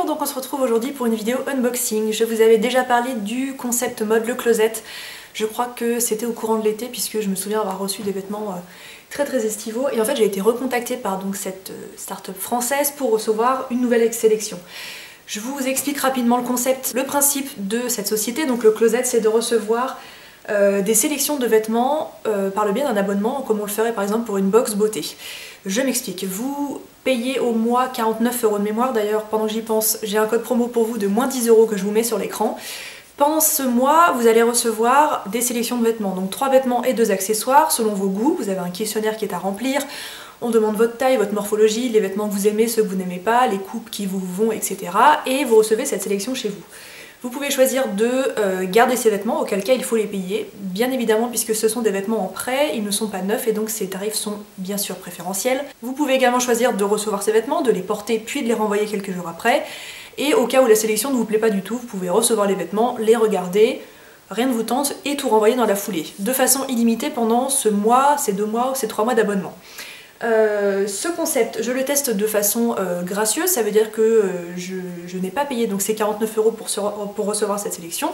Bonjour, donc on se retrouve aujourd'hui pour une vidéo unboxing. Je vous avais déjà parlé du concept mode le closet. Je crois que c'était au courant de l'été puisque je me souviens avoir reçu des vêtements très estivaux. Et en fait j'ai été recontactée par donc, cette start-up française pour recevoir une nouvelle sélection. Je vous explique rapidement le concept. Le principe de cette société, donc le closet, c'est de recevoir des sélections de vêtements par le biais d'un abonnement, comme on le ferait par exemple pour une box beauté. Je m'explique, vous payez au mois 49 € de mémoire, d'ailleurs pendant que j'y pense, j'ai un code promo pour vous de moins 10 € que je vous mets sur l'écran. Pendant ce mois, vous allez recevoir des sélections de vêtements, donc 3 vêtements et 2 accessoires selon vos goûts. Vous avez un questionnaire qui est à remplir, on demande votre taille, votre morphologie, les vêtements que vous aimez, ceux que vous n'aimez pas, les coupes qui vous vont, etc. Et vous recevez cette sélection chez vous. Vous pouvez choisir de garder ces vêtements, auquel cas il faut les payer, bien évidemment puisque ce sont des vêtements en prêt, ils ne sont pas neufs et donc ces tarifs sont bien sûr préférentiels. Vous pouvez également choisir de recevoir ces vêtements, de les porter puis de les renvoyer quelques jours après, et au cas où la sélection ne vous plaît pas du tout, vous pouvez recevoir les vêtements, les regarder, rien ne vous tente et tout renvoyer dans la foulée, de façon illimitée pendant ce mois, ces 2 mois ou ces 3 mois d'abonnement. Ce concept, je le teste de façon gracieuse, ça veut dire que je n'ai pas payé donc ces 49 € pour recevoir cette sélection.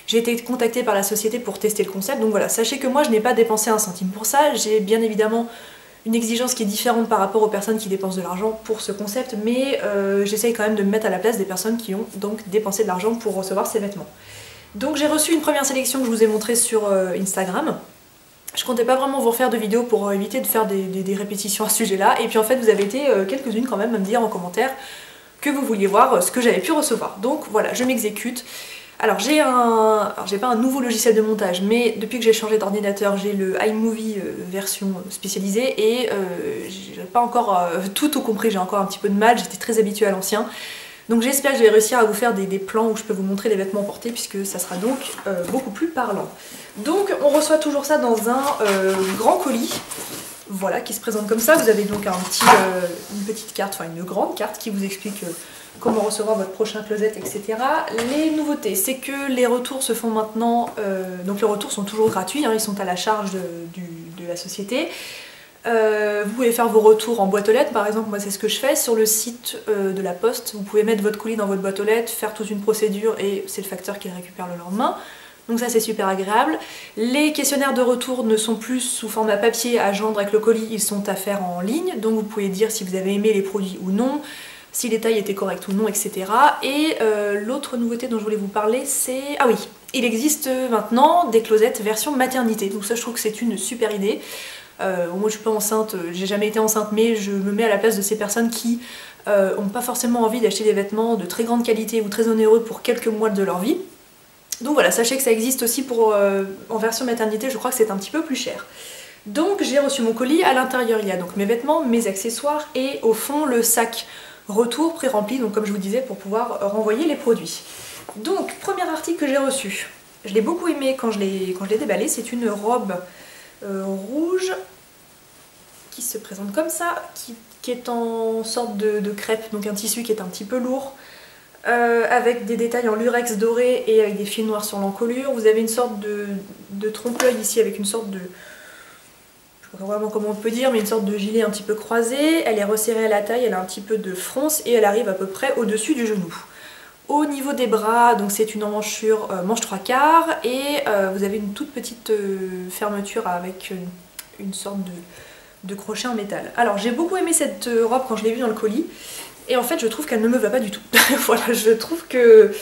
J'ai été contactée par la société pour tester le concept, donc voilà, sachez que moi je n'ai pas dépensé un centime pour ça, j'ai bien évidemment une exigence qui est différente par rapport aux personnes qui dépensent de l'argent pour ce concept, mais j'essaye quand même de me mettre à la place des personnes qui ont donc dépensé de l'argent pour recevoir ces vêtements. Donc j'ai reçu une première sélection que je vous ai montrée sur Instagram. Je comptais pas vraiment vous refaire de vidéos pour éviter de faire des répétitions à ce sujet-là, et puis en fait vous avez été quelques-unes quand même à me dire en commentaire que vous vouliez voir ce que j'avais pu recevoir. Donc voilà, je m'exécute. Alors j'ai pas un nouveau logiciel de montage, mais depuis que j'ai changé d'ordinateur, j'ai le iMovie version spécialisée, et j'ai pas encore tout compris, j'ai encore un petit peu de mal, j'étais très habituée à l'ancien. Donc j'espère que je vais réussir à vous faire des plans où je peux vous montrer les vêtements portés, puisque ça sera donc beaucoup plus parlant. Donc on reçoit toujours ça dans un grand colis, voilà, qui se présente comme ça. Vous avez donc une petite carte, enfin une grande carte qui vous explique comment recevoir votre prochain closet, etc. Les nouveautés, c'est que les retours se font maintenant, donc les retours sont toujours gratuits, hein, ils sont à la charge de la société. Vous pouvez faire vos retours en boîte aux lettres, par exemple moi c'est ce que je fais sur le site de la Poste. Vous pouvez mettre votre colis dans votre boîte aux lettres, faire toute une procédure et c'est le facteur qui le récupère le lendemain. Donc ça c'est super agréable. Les questionnaires de retour ne sont plus sous format papier à joindre avec le colis, ils sont à faire en ligne. Donc vous pouvez dire si vous avez aimé les produits ou non, si les tailles étaient correctes ou non, etc. Et l'autre nouveauté dont je voulais vous parler, c'est... Ah oui, il existe maintenant des closets version maternité. Donc ça je trouve que c'est une super idée. Moi je suis pas enceinte, j'ai jamais été enceinte, mais je me mets à la place de ces personnes qui ont pas forcément envie d'acheter des vêtements de très grande qualité ou très onéreux pour quelques mois de leur vie. Donc voilà, sachez que ça existe aussi en version maternité, je crois que c'est un petit peu plus cher. Donc j'ai reçu mon colis, à l'intérieur il y a donc mes vêtements, mes accessoires et au fond le sac retour pré-rempli, donc comme je vous disais, pour pouvoir renvoyer les produits. Donc premier article que j'ai reçu, je l'ai beaucoup aimé quand je l'ai déballé, c'est une robe rouge qui se présente comme ça, qui est en sorte de crêpe, donc un tissu qui est un petit peu lourd, avec des détails en lurex doré et avec des fils noirs sur l'encolure. Vous avez une sorte de trompe-l'œil ici avec une sorte de... je sais pas vraiment comment on peut dire, mais une sorte de gilet un petit peu croisé. Elle est resserrée à la taille, elle a un petit peu de fronce et elle arrive à peu près au-dessus du genou. Au niveau des bras, donc c'est une emmanchure manche 3/4 et vous avez une toute petite fermeture avec une sorte de crochet en métal. Alors j'ai beaucoup aimé cette robe quand je l'ai vue dans le colis et en fait je trouve qu'elle ne me va pas du tout. Voilà, je trouve que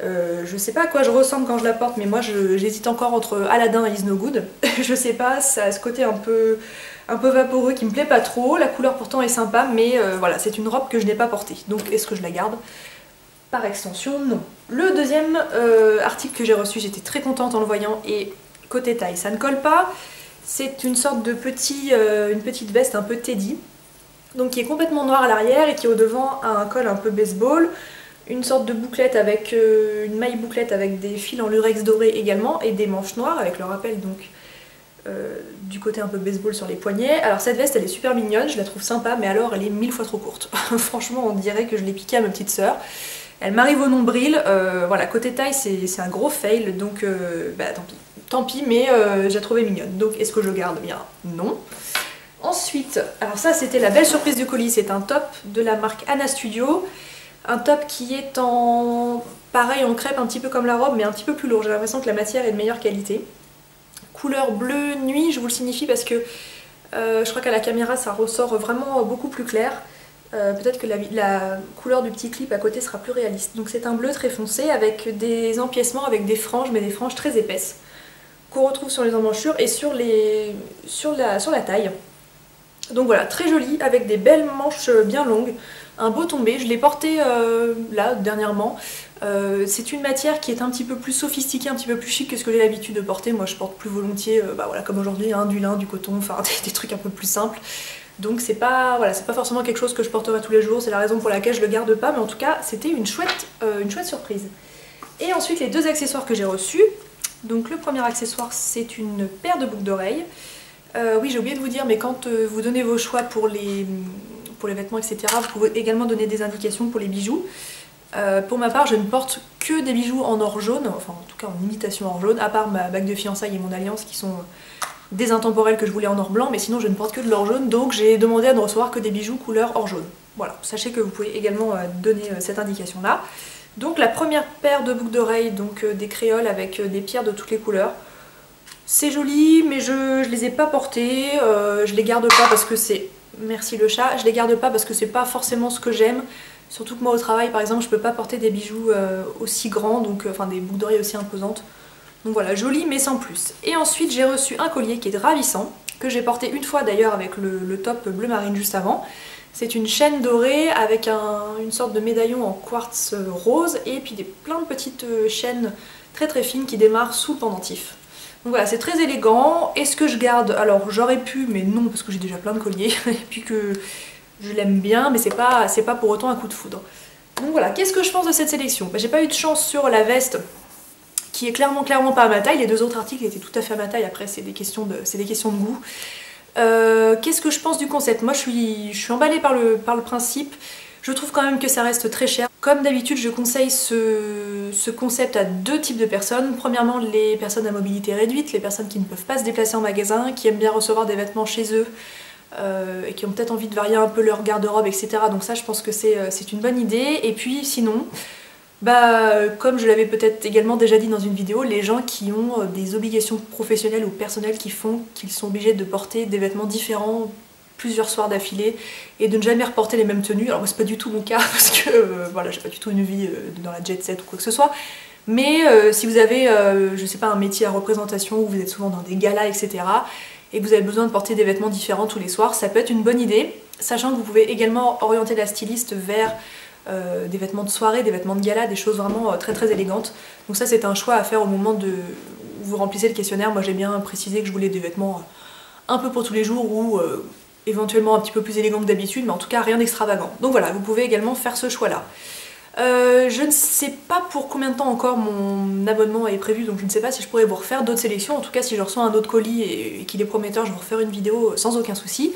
je sais pas à quoi je ressemble quand je la porte, mais moi j'hésite encore entre Aladdin et Is No Good. Je sais pas, ça a ce côté un peu vaporeux qui me plaît pas trop. La couleur pourtant est sympa, mais voilà, c'est une robe que je n'ai pas portée. Donc est-ce que je la garde ? Par extension, non. Le deuxième article que j'ai reçu, j'étais très contente en le voyant, et côté taille, ça ne colle pas. C'est une sorte de une petite veste un peu teddy, donc qui est complètement noire à l'arrière et qui au devant a un col un peu baseball, une sorte de bouclette avec une maille bouclette avec des fils en lurex doré également, et des manches noires avec le rappel donc du côté un peu baseball sur les poignets. Alors cette veste elle est super mignonne, je la trouve sympa, mais alors elle est 1000 fois trop courte. Franchement on dirait que je l'ai piquée à ma petite sœur. Elle m'arrive au nombril, voilà, côté taille c'est un gros fail, donc bah tant pis, mais je la trouvais mignonne. Donc est-ce que je garde? Bien non. Ensuite, alors ça c'était la belle surprise du colis, c'est un top de la marque Anna Studio. Un top qui est en pareil en crêpe, un petit peu comme la robe, mais un petit peu plus lourd. J'ai l'impression que la matière est de meilleure qualité. Couleur bleu nuit, je vous le signifie parce que je crois qu'à la caméra ça ressort vraiment beaucoup plus clair. Peut-être que la couleur du petit clip à côté sera plus réaliste. Donc c'est un bleu très foncé avec des empiècements, avec des franges, mais des franges très épaisses qu'on retrouve sur les emmanchures et sur la taille. Donc voilà, très joli, avec des belles manches bien longues, un beau tombé. Je l'ai porté là dernièrement. C'est une matière qui est un petit peu plus sophistiquée, un petit peu plus chic que ce que j'ai l'habitude de porter. Moi je porte plus volontiers, voilà, comme aujourd'hui, hein, du lin, du coton, enfin des trucs un peu plus simples. Donc c'est pas, voilà, c'est pas forcément quelque chose que je porterai tous les jours, c'est la raison pour laquelle je le garde pas, mais en tout cas c'était une chouette surprise. Et ensuite les deux accessoires que j'ai reçus. Donc le premier accessoire c'est une paire de boucles d'oreilles. Oui, j'ai oublié de vous dire, mais quand vous donnez vos choix pour les vêtements, etc., vous pouvez également donner des indications pour les bijoux. Pour ma part, je ne porte que des bijoux en or jaune, enfin en tout cas en imitation or jaune, à part ma bague de fiançailles et mon alliance qui sont des intemporels que je voulais en or blanc, mais sinon je ne porte que de l'or jaune, donc j'ai demandé à ne recevoir que des bijoux couleur or jaune. Voilà, sachez que vous pouvez également donner cette indication-là. Donc la première paire de boucles d'oreilles, donc des créoles avec des pierres de toutes les couleurs. C'est joli, mais je les ai pas portées, je les garde pas parce que c'est... Merci le chat, je les garde pas parce que c'est pas forcément ce que j'aime. Surtout que moi au travail par exemple je peux pas porter des bijoux aussi grands, donc enfin des boucles d'oreilles aussi imposantes. Donc voilà, joli mais sans plus. Et ensuite j'ai reçu un collier qui est ravissant, que j'ai porté une fois d'ailleurs avec le top bleu marine juste avant. C'est une chaîne dorée avec une sorte de médaillon en quartz rose et puis plein de petites chaînes très très fines qui démarrent sous le pendentif. Donc voilà, c'est très élégant. Est-ce que je garde? Alors j'aurais pu, mais non parce que j'ai déjà plein de colliers et puis que je l'aime bien, mais c'est pas pour autant un coup de foudre. Donc voilà, qu'est-ce que je pense de cette sélection? J'ai pas eu de chance sur la veste qui est clairement pas à ma taille. Les deux autres articles étaient tout à fait à ma taille, après c'est des questions de goût. Qu'est-ce que je pense du concept? Moi je suis emballée par le principe. Je trouve quand même que ça reste très cher. Comme d'habitude, je conseille ce concept à deux types de personnes. Premièrement, les personnes à mobilité réduite, les personnes qui ne peuvent pas se déplacer en magasin, qui aiment bien recevoir des vêtements chez eux et qui ont peut-être envie de varier un peu leur garde-robe, etc. Donc ça, je pense que c'est une bonne idée. Et puis sinon, comme je l'avais peut-être également déjà dit dans une vidéo, les gens qui ont des obligations professionnelles ou personnelles qui font qu'ils sont obligés de porter des vêtements différents plusieurs soirs d'affilée et de ne jamais reporter les mêmes tenues. Alors moi c'est pas du tout mon cas parce que voilà, j'ai pas du tout une vie dans la jet set ou quoi que ce soit, mais si vous avez je sais pas, un métier à représentation où vous êtes souvent dans des galas, etc., et que vous avez besoin de porter des vêtements différents tous les soirs, ça peut être une bonne idée, sachant que vous pouvez également orienter la styliste vers des vêtements de soirée, des vêtements de gala, des choses vraiment très très élégantes. Donc ça c'est un choix à faire au moment où vous remplissez le questionnaire. Moi j'ai bien précisé que je voulais des vêtements un peu pour tous les jours ou éventuellement un petit peu plus élégant que d'habitude, mais en tout cas rien d'extravagant. Donc voilà, vous pouvez également faire ce choix-là. Je ne sais pas pour combien de temps encore mon abonnement est prévu, donc je ne sais pas si je pourrais vous refaire d'autres sélections. En tout cas, si je reçois un autre colis et qu'il est prometteur, je vous referai une vidéo sans aucun souci.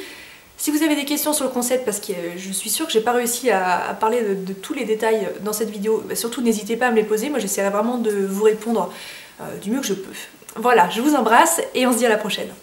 Si vous avez des questions sur le concept, parce que je suis sûre que j'ai pas réussi à parler de tous les détails dans cette vidéo, surtout n'hésitez pas à me les poser, moi j'essaierai vraiment de vous répondre du mieux que je peux. Voilà, je vous embrasse et on se dit à la prochaine.